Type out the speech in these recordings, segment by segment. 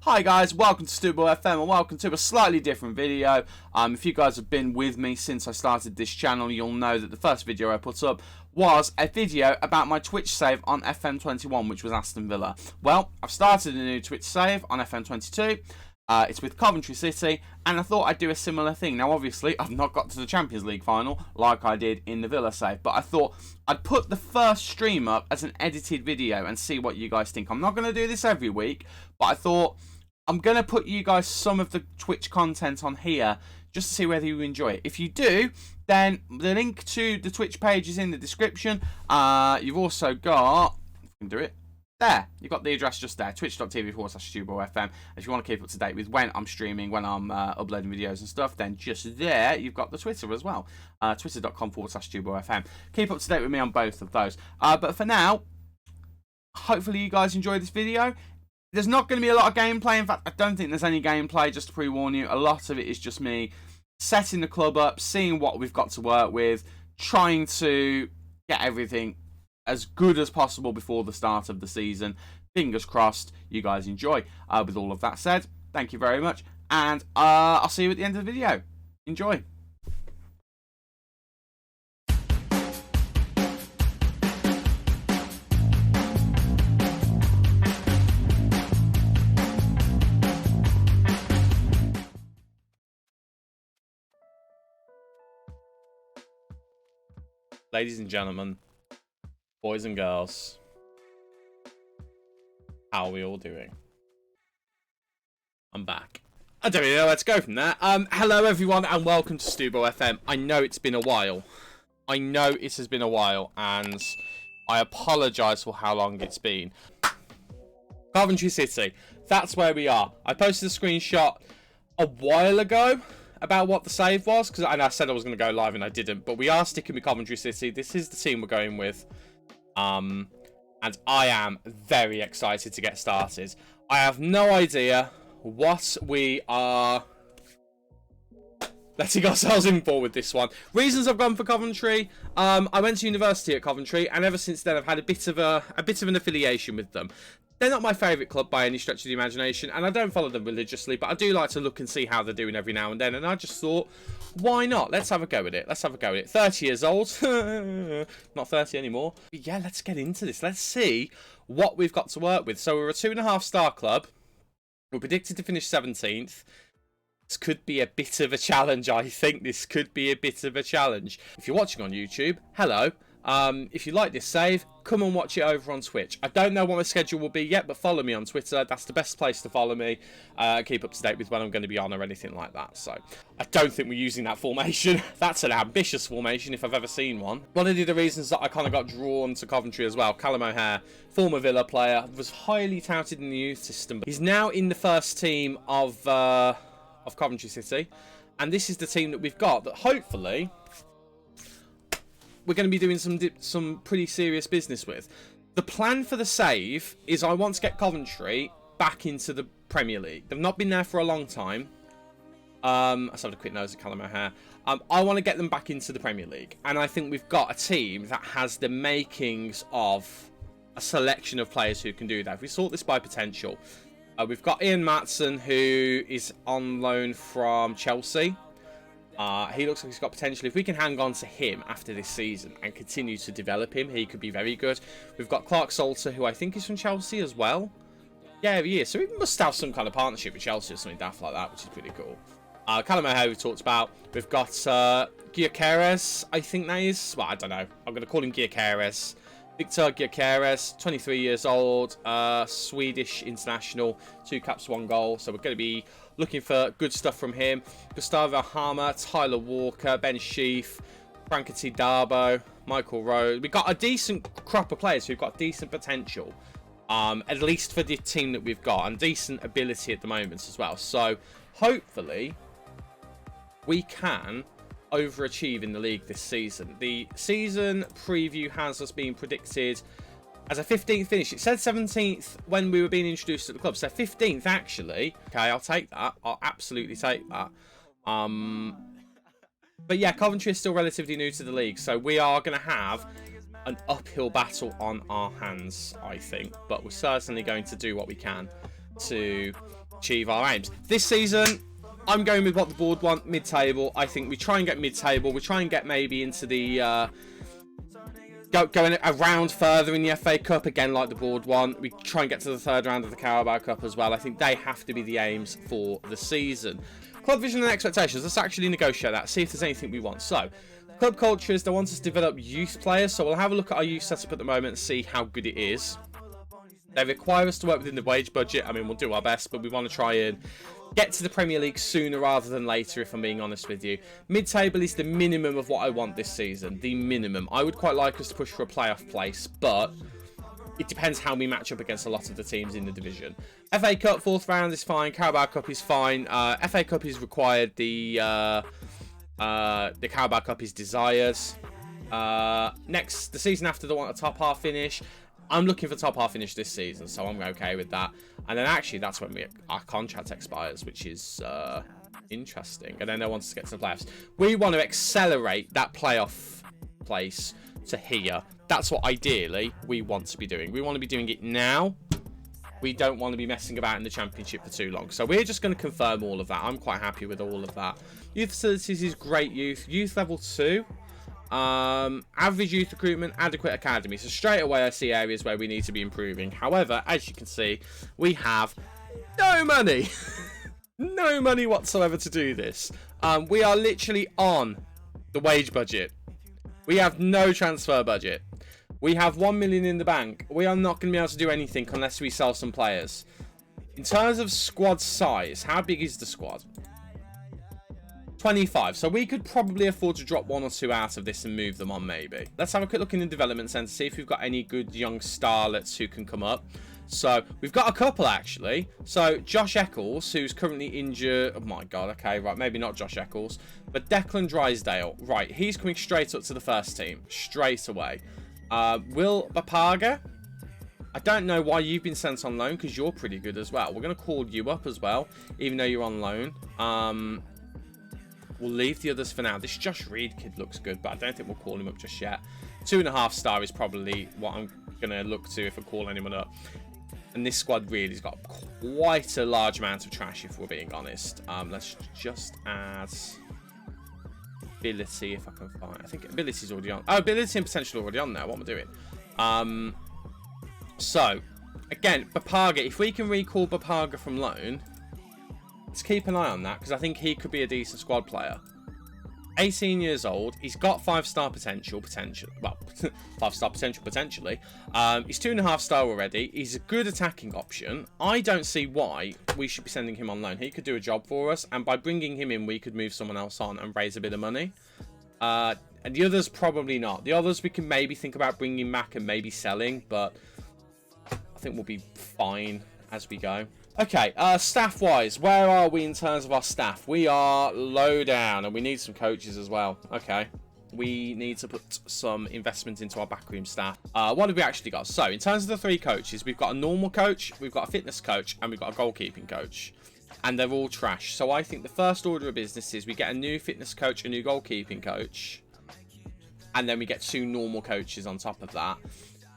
Hi guys, welcome to Silverware FM and welcome to a slightly different video. If you guys have been with me since I started this channel, you'll know that the first video I put up was a video about my Twitch save on FM21, which was Aston Villa. Well, I've started a new Twitch save on FM22. It's with Coventry City, and I thought I'd do a similar thing. Now, obviously, I've not got to the Champions League final like I did in the Villa save, but I thought I'd put the first stream up as an edited video and see what you guys think. I'm not going to do this every week, but I thought I'm going to put you guys some of the Twitch content on here just to see whether you enjoy it. If you do, then the link to the Twitch page is in the description. You've also got, if you can do it, there. You've got the address just there, twitch.tv/StubboFM. If you want to keep up to date with when I'm streaming, when I'm uploading videos and stuff, then just there, you've got the Twitter as well, twitter.com/StubboFM. Keep up to date with me on both of those. But for now, hopefully you guys enjoy this video. There's not going to be a lot of gameplay. In fact, I don't think there's any gameplay, just to pre-warn you. A lot of it is just me setting the club up, seeing what we've got to work with, trying to get everything as good as possible before the start of the season. Fingers crossed you guys enjoy. With all of that said, thank you very much, and I'll see you at the end of the video. Enjoy. Ladies and gentlemen, boys and girls, how are we all doing? I'm back. I don't really know where to go from there. Hello everyone and welcome to Stubbo FM. I know it's been a while. I know it has been a while and I apologise for how long it's been. Coventry City, that's where we are. I posted a screenshot a while ago about what the save was, because I said I was going to go live and I didn't, but we are sticking with Coventry City. This is the team we're going with, and I am very excited to get started. I have no idea what we are letting ourselves in for with this one. Reasons I've gone for Coventry: I went to university at Coventry, and ever since then I've had a bit of an affiliation with them. They're not my favourite club by any stretch of the imagination, and I don't follow them religiously, but I do like to look and see how they're doing every now and then, and I just thought, why not? Let's have a go at it. Let's have a go at it. 30 years old. Not 30 anymore. But yeah, let's get into this. Let's see what we've got to work with. So we're a 2.5-star club. We're predicted to finish 17th. This could be a bit of a challenge, I think. This could be a bit of a challenge. If you're watching on YouTube, hello. If you like this save, come and watch it over on Twitch. I don't know what my schedule will be yet, but follow me on Twitter. That's the best place to follow me. Keep up to date with when I'm going to be on or anything like that. So I don't think we're using that formation. That's an ambitious formation if I've ever seen one. One of the reasons that I kind of got drawn to Coventry as well, Callum O'Hare, former Villa player, was highly touted in the youth system. He's now in the first team of Coventry City, and this is the team that we've got that hopefully we're going to be doing some pretty serious business with. The plan for the save is I want to get Coventry back into the Premier League. They've not been there for a long time. Let's have a quick nose at Callum O'Hare. I want to get them back into the Premier League. And I think we've got a team that has the makings of a selection of players who can do that. If we sort this by potential, we've got Ian Matson, who is on loan from Chelsea. He looks like he's got potential. If we can hang on to him after this season and continue to develop him, he could be very good. We've got Clark Salter, who I think is from Chelsea as well. Yeah, he is. So we must have some kind of partnership with Chelsea or something daft like that, which is pretty cool. Callum O'Hare, we've talked about. We've got Gyökeres, I think that is. Well, I don't know. I'm going to call him Gyökeres. Victor Gyökeres, 23 years old, Swedish international, 2 caps, 1 goal. So we're going to be looking for good stuff from him. Gustavo Hammer, Tyler Walker, Ben Sheaf, Frankity Darbo, Michael Rowe. We've got a decent crop of players who've got decent potential, at least for the team that we've got, and decent ability at the moment as well. So hopefully we can overachieve in the league this season. The season preview has us being predicted as a 15th finish. It said 17th when we were being introduced to the club, so 15th actually. Okay, I'll take that. I'll absolutely take that. But yeah, Coventry is still relatively new to the league, so we are going to have an uphill battle on our hands, I think. But we're certainly going to do what we can to achieve our aims. This season, I'm going with what the board want, mid-table. I think we try and get mid-table. We try and get maybe into the... going around further in the FA Cup, again, like the board want. We try and get to the third round of the Carabao Cup as well. I think they have to be the aims for the season. Club vision and expectations. Let's actually negotiate that. See if there's anything we want. So, club culture is they want us to develop youth players. So we'll have a look at our youth setup at the moment and see how good it is. They require us to work within the wage budget. I mean, we'll do our best, but we want to try and get to the Premier League sooner rather than later, if I'm being honest with you. Mid-table is the minimum of what I want this season. The minimum. I would quite like us to push for a playoff place, but it depends how we match up against a lot of the teams in the division. FA Cup, 4th round is fine. Carabao Cup is fine. FA Cup is required. The Carabao Cup is desired. Next, the season after, they want a top half finish. I'm looking for top half finish this season, so I'm okay with that. And then actually, that's when our contract expires, which is interesting. And then they want us to get to the playoffs. We want to accelerate that playoff place to here. That's what ideally we want to be doing. We want to be doing it now. We don't want to be messing about in the championship for too long. So we're just going to confirm all of that. I'm quite happy with all of that. Youth facilities is great youth. Youth level 2. Average youth recruitment, adequate academy. So straight away I see areas where we need to be improving. However, as you can see, we have no money. No money whatsoever to do this. We are literally on the wage budget. We have no transfer budget. We have 1 million in the bank. We are not going to be able to do anything unless we sell some players. In terms of squad size, how big is the squad? 25. So we could probably afford to drop 1 or 2 out of this and move them on maybe. Let's have a quick look in the development centre, see if we've got any good young starlets who can come up. So we've got a couple actually. So Josh Eccles, who's currently injured. Oh my god, okay, right, maybe not Josh Eccles, but Declan Drysdale. Right, he's coming straight up to the first team, straight away. Will Bapaga, I don't know why you've been sent on loan, because you're pretty good as well. We're going to call you up as well, even though you're on loan. We'll leave the others for now. This Josh Reed kid looks good, but I don't think we'll call him up just yet. 2.5 star is probably what I'm going to look to if I call anyone up. And this squad really has got quite a large amount of trash, if we're being honest. Let's just add ability, if I can find. I think ability is already on. Oh, ability and potential already on there. What am I doing? So, again, Bapaga. If we can recall Bapaga from loan, let's keep an eye on that, because I think he could be a decent squad player. 18 years old. He's got 5-star potential. Well, 5-star potential potentially. He's 2.5 star already. He's a good attacking option. I don't see why we should be sending him on loan. He could do a job for us, and by bringing him in, we could move someone else on and raise a bit of money. And the others, probably not. The others, we can maybe think about bringing back and maybe selling, but I think we'll be fine as we go. Okay, staff-wise, where are we in terms of our staff? We are low down, and we need some coaches as well. Okay, we need to put some investment into our backroom staff. What have we actually got? So, in terms of the 3 coaches, we've got a normal coach, we've got a fitness coach, and we've got a goalkeeping coach. And they're all trash. So, I think the first order of business is we get a new fitness coach, a new goalkeeping coach, and then we get 2 normal coaches on top of that.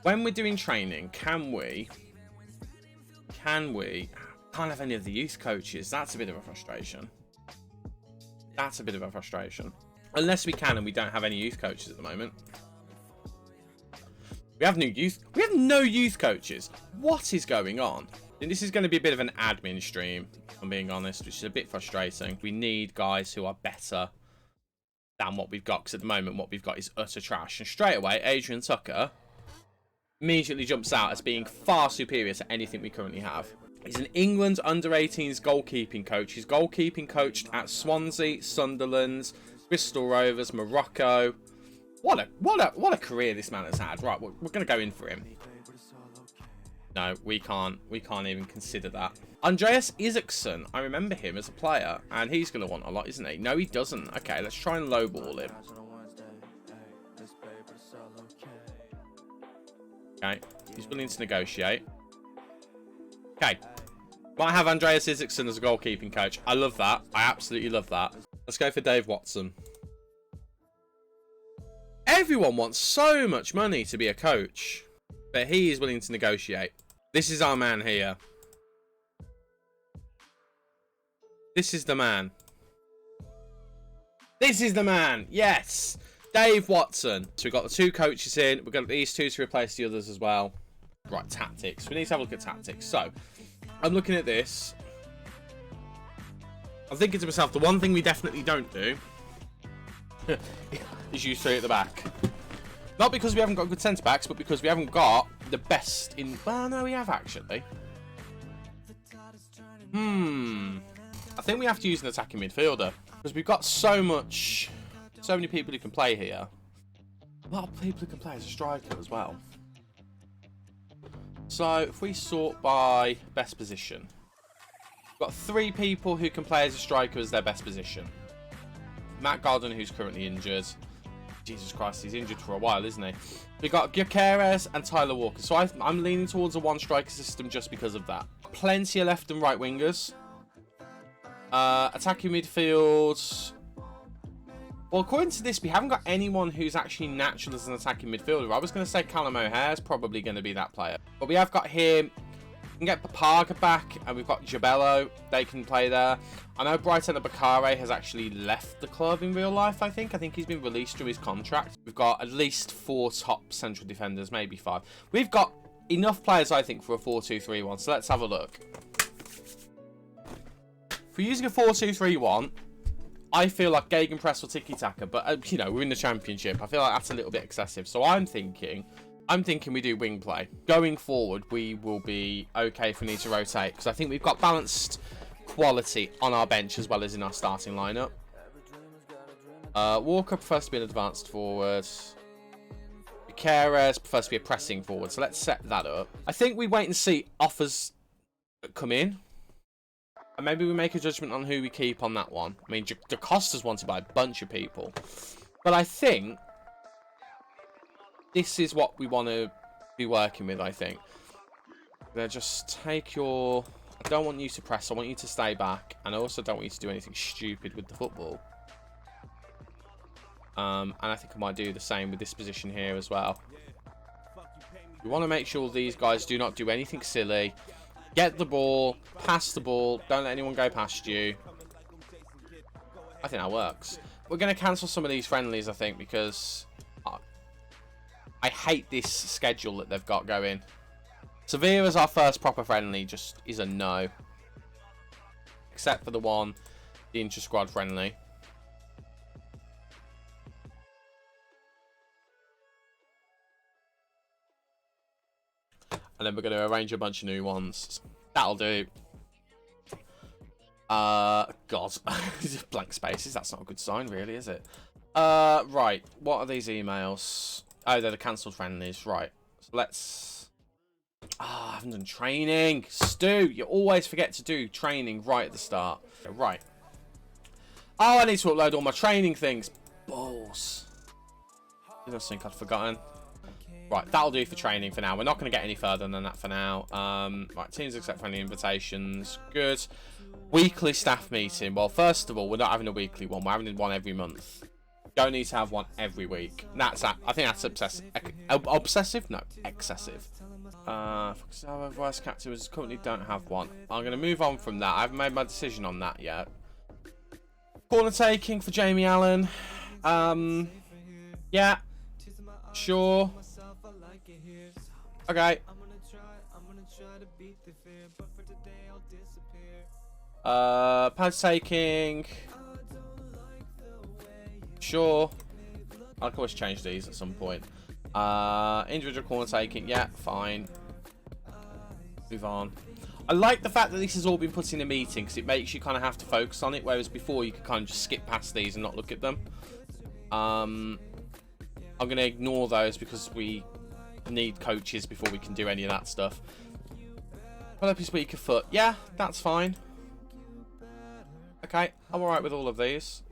When we're doing training, can we can't have any of the youth coaches. That's a bit of a frustration. That's a bit of a frustration. Unless we can, and we don't have any youth coaches at the moment. We have no youth coaches. What is going on? And this is going to be a bit of an admin stream, if I'm being honest, which is a bit frustrating. We need guys who are better than what we've got, because at the moment what we've got is utter trash. And straight away, Adrian Tucker immediately jumps out as being far superior to anything we currently have. He's an England under-18s goalkeeping coach. He's goalkeeping coached at Swansea, Sunderland, Bristol Rovers, Morocco. What a career this man has had. Right, we're going to go in for him. No, we can't even consider that. Andreas Isaacson, I remember him as a player, and he's going to want a lot, isn't he? No, he doesn't. Okay, let's try and lowball him. Okay, he's willing to negotiate. Okay, might have Andreas Isaacson as a goalkeeping coach. I love that. I absolutely love that. Let's go for Dave Watson. Everyone wants so much money to be a coach, but he is willing to negotiate. This is our man here. This is the man. This is the man. Yes. Dave Watson. So we've got the 2 coaches in. We've got these 2 to replace the others as well. Right, tactics. We need to have a look at tactics. So, I'm looking at this. I'm thinking to myself, the one thing we definitely don't do is use 3 at the back. Not because we haven't got good centre-backs, but because we haven't got the best in... Well, no, we have actually. I think we have to use an attacking midfielder. Because we've got so many people who can play here. A lot of people who can play as a striker as well. So, if we sort by best position. We've got 3 people who can play as a striker as their best position. Matt Garden, who's currently injured. Jesus Christ, he's injured for a while, isn't he? We've got Gyökeres and Tyler Walker. So I'm leaning towards a 1-striker system just because of that. Plenty of left and right wingers. Attacking midfield. Well, according to this, we haven't got anyone who's actually natural as an attacking midfielder. I was going to say Callum O'Hare's probably going to be that player. But we have got him. We can get Papaga back, and we've got Jabello. They can play there. I know Brighton Bakare has actually left the club in real life, I think. I think he's been released through his contract. We've got at least 4 top central defenders, maybe 5. We've got enough players, I think, for a 4-2-3-1. So let's have a look. If we're using a 4-2-3-1, I feel like gegenpress or tiki-taka, but, you know, we're in the Championship. I feel like that's a little bit excessive. So I'm thinking we do wing play. Going forward, we will be okay if we need to rotate, because I think we've got balanced quality on our bench as well as in our starting lineup. Walker prefers to be an advanced forward. Gyökeres prefers to be a pressing forward, so let's set that up. I think we wait and see offers come in. And maybe we make a judgment on who we keep on that one. I mean, Da Costa's wanted by a bunch of people. But I think this is what we want to be working with, I think. Just take your... I don't want you to press. I want you to stay back. And I also don't want you to do anything stupid with the football. And I think I might do the same with this position here as well. We want to make sure these guys do not do anything silly. Get the ball, pass the ball, don't let anyone go past you. I think that works. We're going to cancel some of these friendlies, I think, because I hate this schedule that they've got going. Sevilla as our first proper friendly just is a no. Except for the intra-squad friendly. And then we're going to arrange a bunch of new ones. That'll do. God. Blank spaces. That's not a good sign, really, is it? Right. What are these emails? Oh, they're the cancelled friendlies. Right. So let's... I haven't done training. Stu, you always forget to do training right at the start. Right. Oh, I need to upload all my training things. Balls. I don't think I'd forgotten. Right, that'll do for training for now. We're not going to get any further than that for now. Right, teams accept friendly invitations. Good. Weekly staff meeting. Well, first of all, we're not having a weekly one. We're having one every month. Don't need to have one every week. I think that's obsessive. Obsessive? No, excessive. Vice captains currently don't have one. I'm going to move on from that. I haven't made my decision on that yet. Corner taking for Jamie Allen. Yeah. Sure. Okay. Pads taking. Sure. I can always change these at some point. Individual corner taking. Yeah, fine. Move on. I like the fact that this has all been put in a meeting because it makes you kind of have to focus on it, whereas before you could kind of just skip past these and not look at them. I'm going to ignore those because we need coaches before we can do any of that stuff. Develop his weaker foot. Yeah, that's fine. Okay, I'm alright with all of these.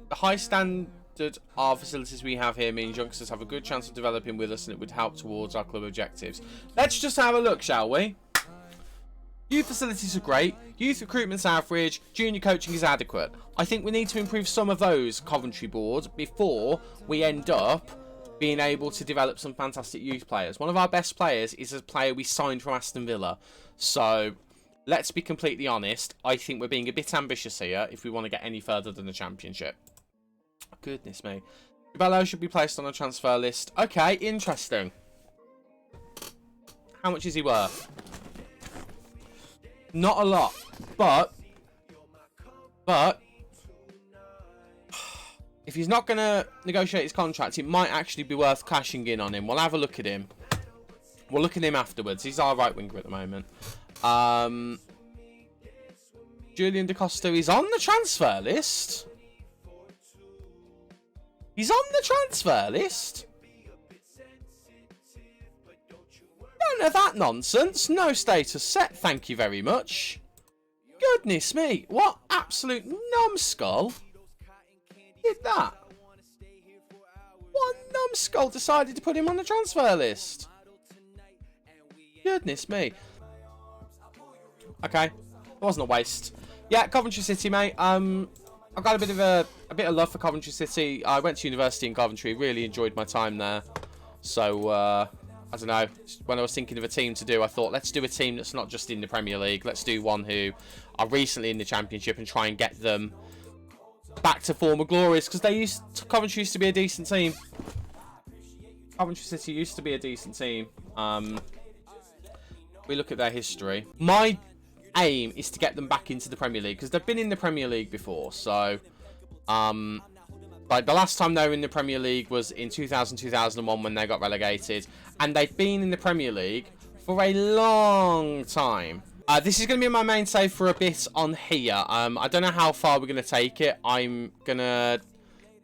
The high standard of facilities we have here means youngsters have a good chance of developing with us and it would help towards our club objectives. Let's just have a look, shall we? Youth facilities are great, youth recruitment's average, junior coaching is adequate. I think we need to improve some of those, Coventry board, before we end up being able to develop some fantastic youth players. One of our best players is a player we signed from Aston Villa. So, let's be completely honest. I think we're being a bit ambitious here if we want to get any further than the Championship. Goodness me. Bello should be placed on a transfer list. Okay, interesting. How much is he worth? Not a lot. But if he's not going to negotiate his contract, it might actually be worth cashing in on him. We'll have a look at him. We'll look at him afterwards. He's our right winger at the moment. Julian Da Costa is on the transfer list. He's on the transfer list. None of that nonsense. No status set. Thank you very much. Goodness me. What absolute numbskull did that? What numbskull decided to put him on the transfer list? Goodness me. Okay. It wasn't a waste. Yeah, Coventry City, mate. I've got a bit of love for Coventry City. I went to university in Coventry. Really enjoyed my time there. So, I don't know. When I was thinking of a team to do, I thought, let's do a team that's not just in the Premier League. Let's do one who are recently in the Championship and try and get them back to former glories. Because Coventry used to be a decent team. Coventry City used to be a decent team. We look at their history. My aim is to get them back into the Premier League because they've been in the Premier League before. So, like the last time they were in the Premier League was in 2000-2001 when they got relegated, and they've been in the Premier League for a long time. This is going to be my main save for a bit on here. I don't know how far we're going to take it. I'm going to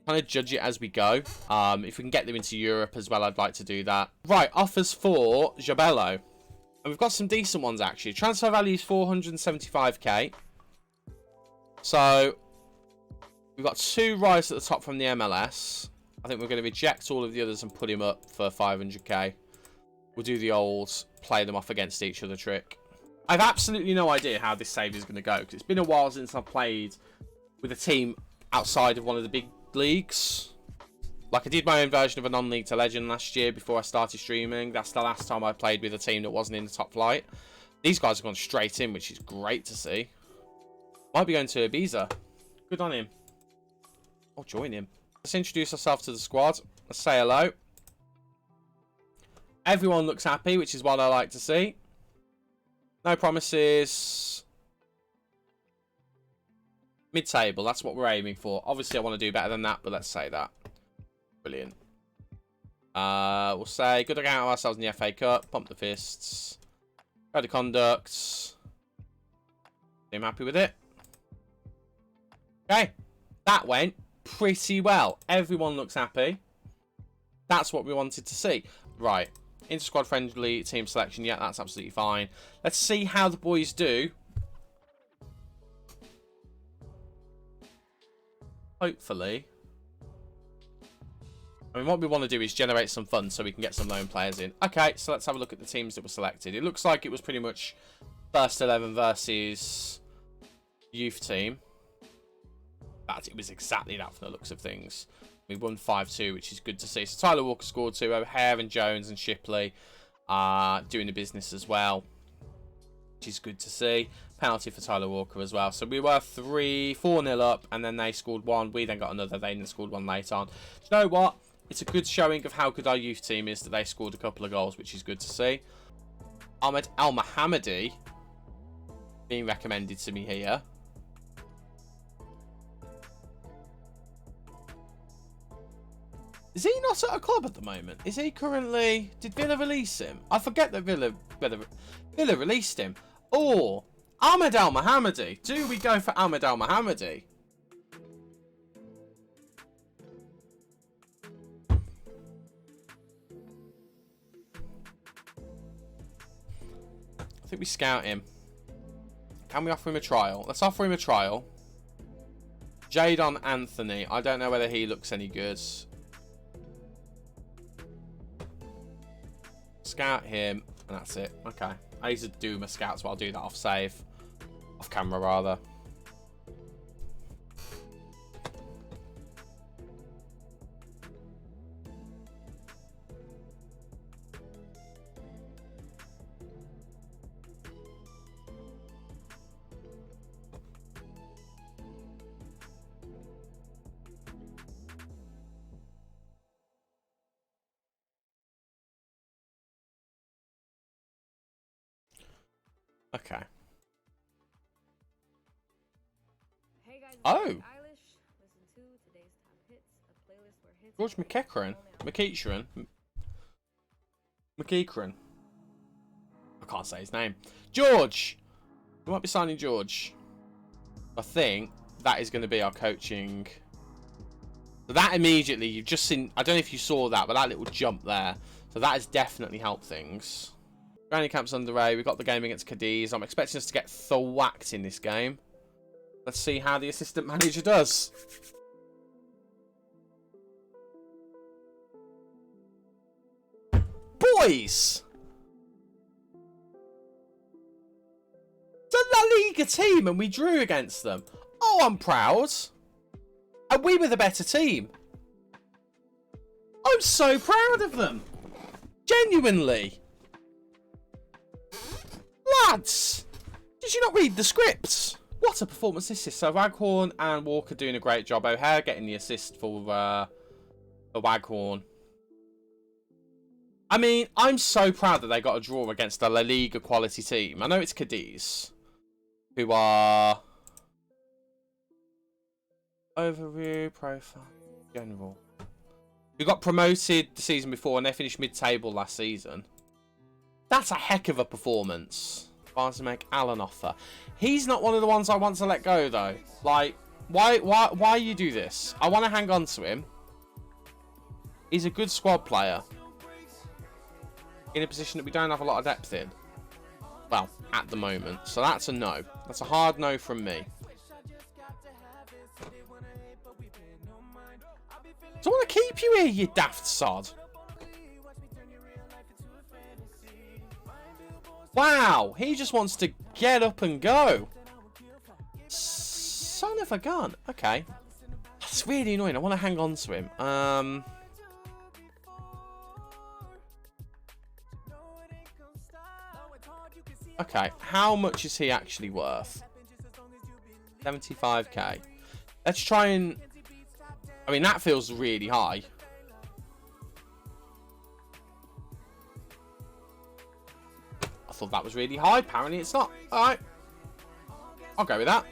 kind of judge it as we go. If we can get them into Europe as well, I'd like to do that. Right, offers for Jabello. And we've got some decent ones, actually. Transfer value is 475k. So, we've got 2 rights at the top from the MLS. I think we're going to reject all of the others and put him up for 500k. We'll do the old play them off against each other trick. I have absolutely no idea how this save is going to go, because it's been a while since I've played with a team outside of one of the big leagues. Like, I did my own version of a non-league to legend last year before I started streaming. That's the last time I played with a team that wasn't in the top flight. These guys have gone straight in, which is great to see. Might be going to Ibiza. Good on him. I'll join him. Let's introduce ourselves to the squad. Let's say hello. Everyone looks happy, which is what I like to see. No promises. Mid-table, that's what we're aiming for. Obviously, I want to do better than that, but let's say that. Brilliant. We'll say good account of ourselves in the FA Cup. Pump the fists. Code of conduct. I'm happy with it. Okay. That went pretty well. Everyone looks happy. That's what we wanted to see. Right. Inter-squad friendly team selection. Yeah, that's absolutely fine. Let's see how the boys do. Hopefully. I mean, what we want to do is generate some funds so we can get some loan players in. Okay, so let's have a look at the teams that were selected. It looks like it was pretty much first 11 versus youth team. It was exactly that from the looks of things. We won 5-2, which is good to see. So Tyler Walker scored 2. O'Hare and Jones and Shipley doing the business as well, which is good to see. Penalty for Tyler Walker as well. So we were 4-0 up, and then they scored 1. We then got another. They then scored 1 later on. Do you know what? It's a good showing of how good our youth team is that they scored a couple of goals, which is good to see. Ahmed Al-Mohammadi being recommended to me here. Is he not at a club at the moment? Is he currently... Did Villa release him? I forget that Villa released him. Or Ahmed Al-Mohammadi. Do we go for Ahmed Al-Mohammadi? I think we scout him. Can we offer him a trial? Let's offer him a trial. Jadon Anthony. I don't know whether he looks any good. Scout him, and that's it. Okay. I used to do my scouts, but I'll do that off save. Off camera, rather. Okay. Hey guys, Oh. George McEachran. McEachran. I can't say his name. George! We might be signing George. I think that is going to be our coaching. So that immediately, you've just seen, I don't know if you saw that, but that little jump there. So that has definitely helped things. Training camp's underway. We've got the game against Cadiz. I'm expecting us to get thwacked in this game. Let's see how the assistant manager does. Boys! The La Liga team and we drew against them. Oh, I'm proud. And we were the better team. I'm so proud of them. Genuinely. Lads, did you not read the scripts? What a performance this is. So Waghorn and Walker doing a great job. O'Hare getting the assist for Waghorn. I mean, I'm so proud that they got a draw against a La Liga quality team. I know it's Cadiz, who are... Overview, profile, general. Who got promoted the season before and they finished mid-table last season. That's a heck of a performance. Barnes-Meg Allen offer. He's not one of the ones I want to let go, though. Like, why you do this? I want to hang on to him. He's a good squad player. In a position that we don't have a lot of depth in. Well, at the moment. So that's a no. That's a hard no from me. So I want to keep you here, you daft sod. Wow, he just wants to get up and go. Son of a gun. Okay. That's really annoying. I want to hang on to him. Okay, how much is he actually worth? 75k. Let's try and... I mean, that feels really high. I thought that was really high. Apparently it's not. Alright. I'll go with that.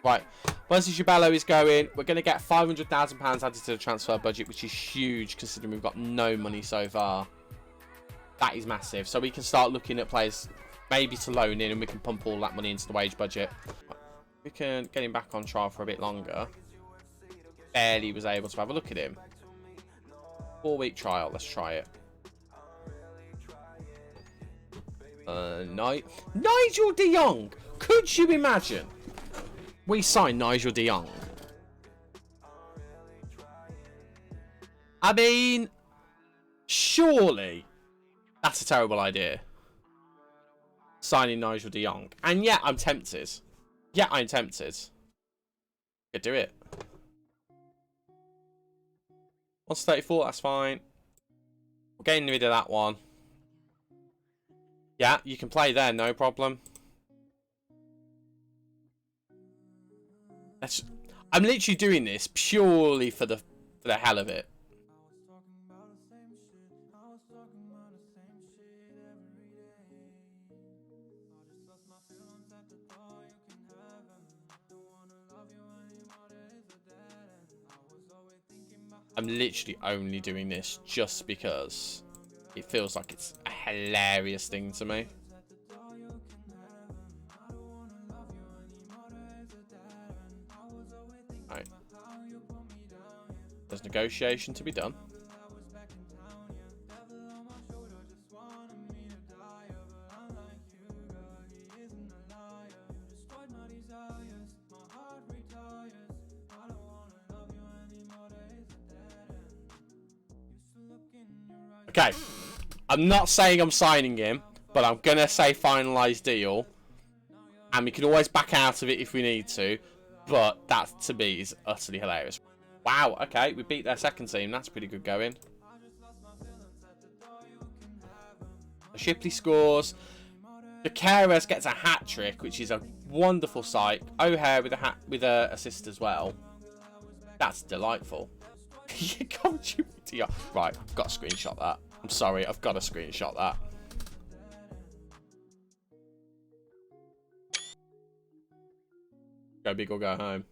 Right. Wesley Jabello is going. We're going to get £500,000 added to the transfer budget, which is huge considering we've got no money so far. That is massive. So we can start looking at players maybe to loan in and we can pump all that money into the wage budget. We can get him back on trial for a bit longer. Barely was able to have a look at him. 4-week trial. Let's try it. Nigel de Jong. Could you imagine? We signed Nigel de Jong. I mean, surely that's a terrible idea. Signing Nigel de Jong. And yet I'm tempted. Yeah, I'm tempted. Could do it. 134, that's fine. We're getting rid of that one. Yeah, you can play there, no problem. I'm literally doing this purely for the hell of it. I'm literally only doing this just because it feels like it's a hilarious thing to me. Right. There's negotiation to be done. Okay, I'm not saying I'm signing him, but I'm going to say finalised deal. And we can always back out of it if we need to. But that, to me, is utterly hilarious. Wow, okay, we beat their second team. That's pretty good going. Shipley scores. Jaqueras gets a hat-trick, which is a wonderful sight. O'Hare with a assist as well. That's delightful. Right, I've got to screenshot that. I'm sorry, I've got to screenshot that. Go big or go home.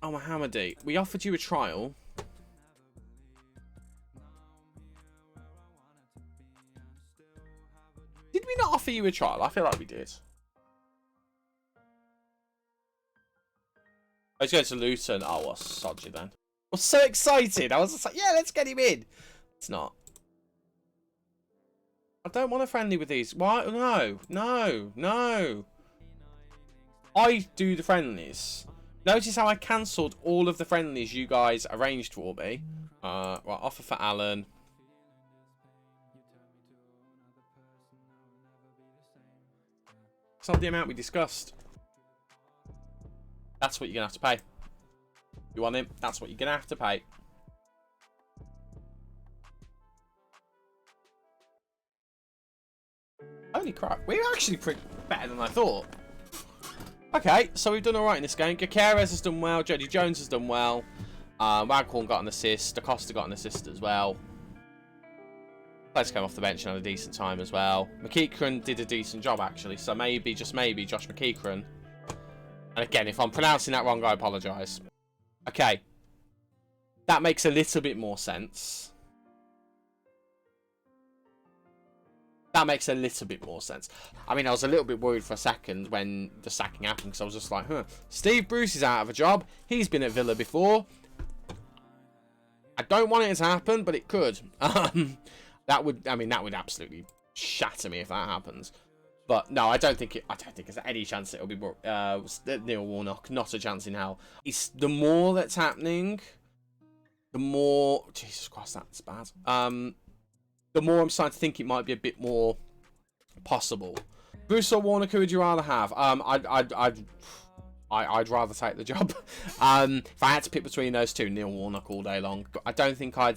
Oh, Mohammedi, we offered you a trial. Did we not offer you a trial? I feel like we did. I was going to Luton. Oh, well, sod you then. I was so excited. I was just like, yeah, let's get him in. It's not. I don't want a friendly with these. Why? No, no, no. I do the friendlies. Notice how I cancelled all of the friendlies you guys arranged for me. Right, offer for Alan. It's not the amount we discussed. That's what you're going to have to pay. You want him? That's what you're going to have to pay. Holy crap. We're actually pretty better than I thought. Okay, so we've done alright in this game. Gutierrez has done well. Jody Jones has done well. Waghorn got an assist. DaCosta got an assist as well. Players came off the bench and had a decent time as well. McEachran did a decent job, actually. So maybe, just maybe, Josh McEachran. And again, if I'm pronouncing that wrong, I apologise. Okay. That makes a little bit more sense. That makes a little bit more sense. I mean, I was a little bit worried for a second when the sacking happened, because I was just like, huh. Steve Bruce is out of a job. He's been at Villa before. I don't want it to happen, but it could. That would absolutely shatter me if that happens. But no, I don't think there's any chance it'll be Neil Warnock. Not a chance in hell. It's the more that's happening, the more, Jesus Christ, that's bad. The more I'm starting to think it might be a bit more possible. Bruce or Warnock, who would you rather have? I'd rather take the job. If I had to pick between those two, Neil Warnock all day long. But I don't think I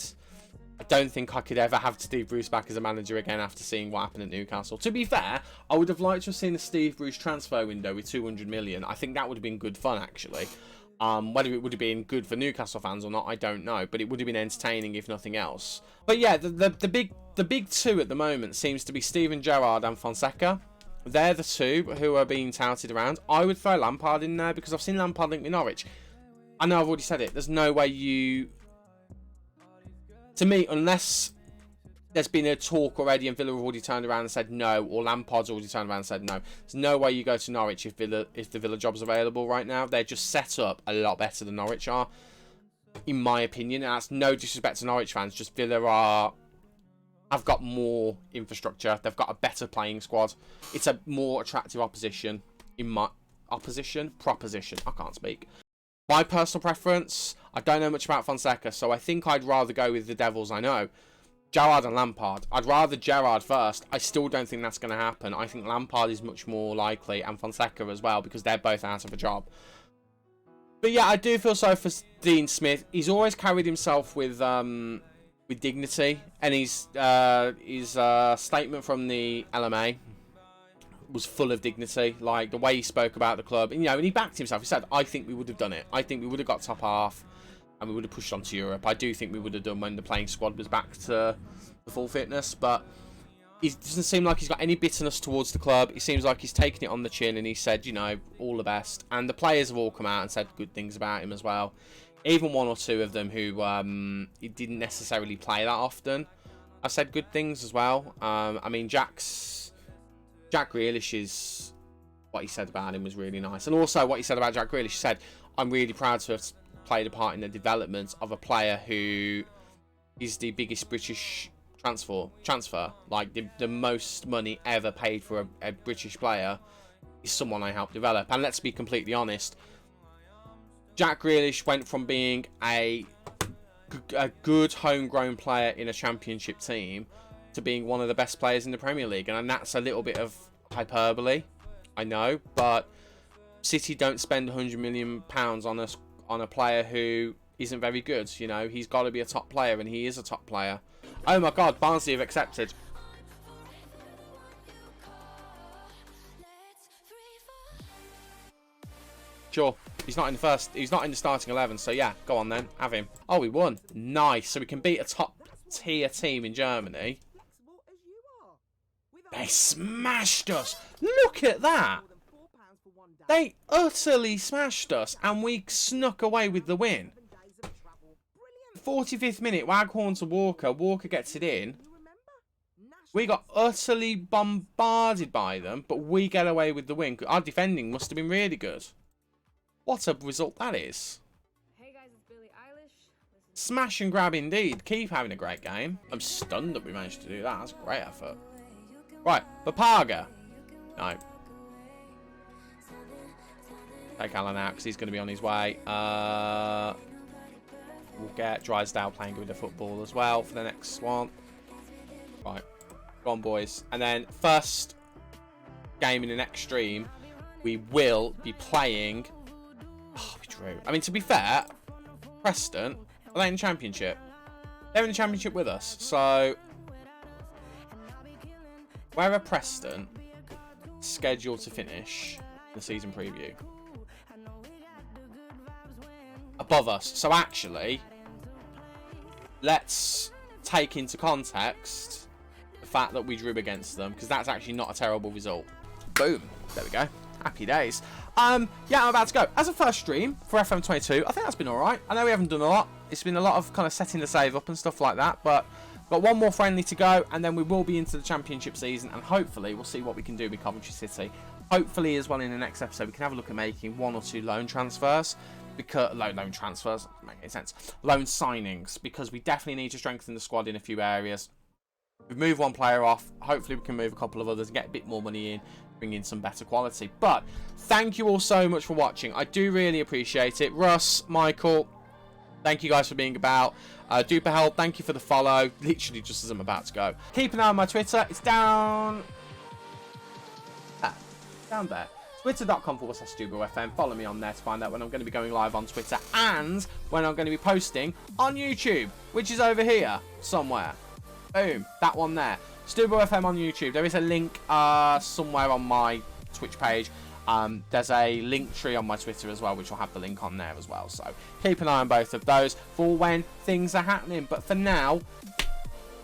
could ever have Steve Bruce back as a manager again after seeing what happened at Newcastle. To be fair, I would have liked to have seen a Steve Bruce transfer window with 200 million. I think that would have been good fun, actually. Whether it would have been good for Newcastle fans or not, I don't know. But it would have been entertaining, if nothing else. But yeah, the big two at the moment seems to be Steven Gerrard and Fonseca. They're the two who are being touted around. I would throw Lampard in there because I've seen Lampard linked with Norwich. I know I've already said it. There's no way you... To me, unless there's been a talk already and Villa have already turned around and said no, or Lampard's already turned around and said no, there's no way you go to Norwich if the Villa job's available right now. They're just set up a lot better than Norwich are, in my opinion. And that's no disrespect to Norwich fans, just Villa have got more infrastructure. They've got a better playing squad. It's a more attractive opposition. In my proposition. I can't speak. My personal preference, I don't know much about Fonseca, so I think I'd rather go with the Devils I know. Gerrard and Lampard. I'd rather Gerrard first. I still don't think that's going to happen. I think Lampard is much more likely, and Fonseca as well, because they're both out of a job. But yeah, I do feel sorry for Dean Smith. He's always carried himself with dignity, and his statement from the LMA was full of dignity. Like the way he spoke about the club, and, and he backed himself. He said, "I think we would have done it. I think we would have got top half, and we would have pushed on to Europe. I do think we would have done when the playing squad was back to the full fitness." But he doesn't seem like he's got any bitterness towards the club. He seems like he's taken it on the chin, and he said, all the best. And the players have all come out and said good things about him as well. Even one or two of them who he didn't necessarily play that often, I said good things as well. I mean, Jack Grealish's, what he said about him was really nice. And also what he said about Jack Grealish, he said, "I'm really proud to have played a part in the development of a player who is the biggest British transfer. Like the most money ever paid for a British player is someone I helped develop." And let's be completely honest, Jack Grealish went from being a good homegrown player in a championship team to being one of the best players in the Premier League. And that's a little bit of hyperbole, I know, but City don't spend £100 million on a player who isn't very good. He's got to be a top player, and he is a top player. Oh my God, Barnsley have accepted. Sure, he's not in the starting 11, so yeah, go on then, have him. Oh, we won. Nice. So we can beat a top tier team in Germany. They smashed us. Look at that. They utterly smashed us, and we snuck away with the win. 45th minute, Waghorn to Walker. Walker gets it in. We got utterly bombarded by them, but we get away with the win. Our defending must have been really good. What a result that is. Hey guys, it's Billie Eilish. Smash and grab indeed. Keep having a great game. I'm stunned that we managed to do that. That's a great effort. Right, Papaga. No. Take Alan out because he's going to be on his way. We'll get Drysdale playing with the football as well for the next one. Right. Go on, boys. And then first game in the next stream, we will be playing... Oh, we drew. I mean, to be fair, Preston, are they in the Championship? They're in the Championship with us. So, where are Preston scheduled to finish the season preview? Above us. So actually, let's take into context the fact that we drew against them, because that's actually not a terrible result. Boom. There we go. Happy days. Yeah, I'm about to go. As a first stream for FM22, I think that's been alright. I know we haven't done a lot. It's been a lot of kind of setting the save up and stuff like that, but got one more friendly to go, and then we will be into the Championship season, and hopefully we'll see what we can do with Coventry City. Hopefully as well in the next episode we can have a look at making 1 or 2 loan transfers. Because loan transfers doesn't make any sense. Loan signings, because we definitely need to strengthen the squad in a few areas. We've moved one player off. Hopefully we can move a couple of others and get a bit more money in, bring in some better quality. But thank you all so much for watching. I do really appreciate it. Russ, Michael, thank you guys for being about. Duper Held, thank you for the follow. Literally just as I'm about to go. Keep an eye on my Twitter. It's down there. Twitter.com/StuboFM. Follow me on there to find out when I'm going to be going live on Twitter and when I'm going to be posting on YouTube, which is over here somewhere. Boom, that one there. StuboFM on YouTube. There is a link somewhere on my Twitch page. There's a link tree on my Twitter as well, which will have the link on there as well. So keep an eye on both of those for when things are happening. But for now,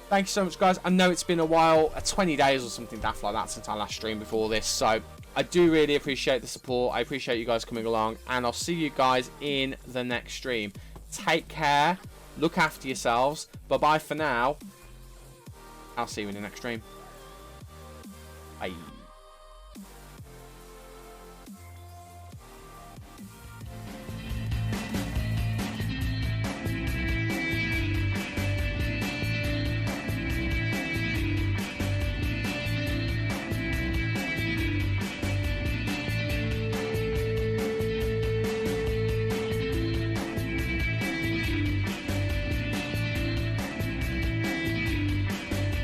thank you so much, guys. I know it's been a while, 20 days or something daft like that since I last streamed before this. So I do really appreciate the support. I appreciate you guys coming along, and I'll see you guys in the next stream. Take care. Look after yourselves. Bye-bye for now. I'll see you in the next stream. Bye.